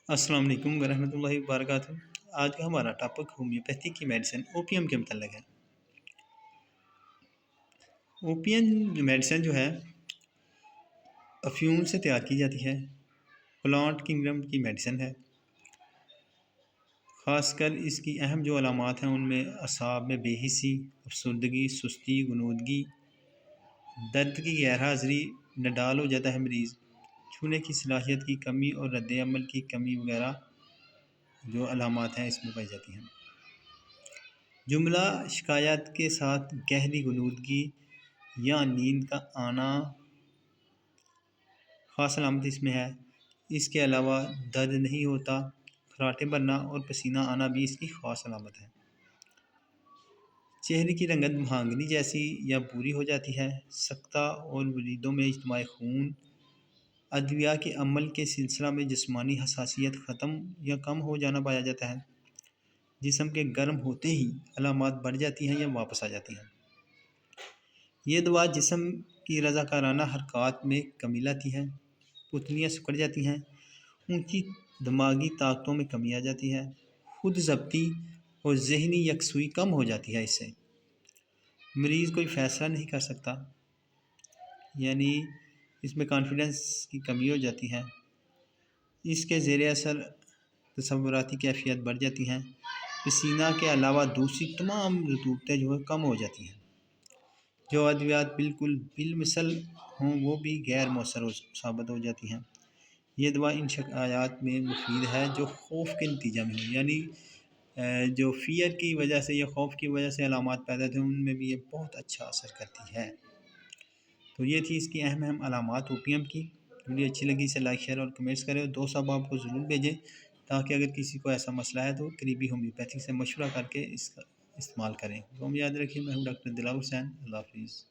अस्सलाम वालेकुम वरहमतुल्लाहि वबरकातुहू। आज का हमारा टॉपिक होम्योपैथी की मेडिसिन ओपीएम के मतलब है। ओपीएम मेडिसिन जो है अफ्यून से तैयार की जाती है। प्लांट किंगडम की मेडिसिन है। ख़ासकर इसकी अहम जो अलामात हैं उनमें असाब में बेहिसी, अफसरदगी, सुस्ती, गुनूदगी, दर्द की गैर हाज़िरी, नडाल हो जाता है मरीज़, छूने की सलाहियत की कमी और रद्द अमल की कमी वगैरह जो अलामात हैं इसमें पाई जाती हैं। जुमला शिकायत के साथ गहरी गुनूदगी या नींद का आना ख़ास अलामत इसमें है। इसके अलावा दर्द नहीं होता, खराटे बनना और पसीना आना भी इसकी ख़ास अलामत है। चेहरे की रंगत महांगनी जैसी या बुरी हो जाती है। सख्ता और वरीदों में इज्तिमाई खून, अद्विया के अमल के सिलसिला में जिस्मानी हसासियत ख़त्म या कम हो जाना पाया जाता है। जिस्म के गर्म होते ही अलामात बढ़ जाती हैं या वापस आ जाती हैं। ये दवा जिस्म की रज़ाकाराना हरकत में कमी लाती है। पुतलियाँ सिकुड़ जाती हैं। ऊँची दिमागी ताकतों में कमी आ जाती है। खुद ज़ब्ती और ज़हनी यकसुई कम हो जाती है। इससे मरीज़ कोई फ़ैसला नहीं कर सकता, यानी इसमें कॉन्फिडेंस की कमी हो जाती है। इसके ज़ेर असर तसव्वुराती कैफियत बढ़ जाती हैं। पसीना के अलावा दूसरी तमाम रतूबतें जो है कम हो जाती हैं। जो अद्वियात बिल्कुल बिलमिसल हों वो भी गैर मौसर साबित हो जाती हैं। ये दवा इन शिकायत में मुफीद है जो खौफ के नतीजा में हो, यानी जो फ़ियर की वजह से या खौफ की वजह से अलामात पैदा थे उनमें भी ये बहुत अच्छा असर करती है। तो ये थी इसकी अहम अलामात ओपीएम की। वीडियो अच्छी लगी इसे लाइक शेयर और कमेंट्स करें और दोस्त साहब को ज़रूर भेजें ताकि अगर किसी को ऐसा मसला है तो करीबी होम्योपैथी से मशवरा करके इसका इस्तेमाल करें। तो हम याद रखिए, मैं हूँ डॉक्टर दिलावर हुसैन। अल्लाह हाफ़िज़।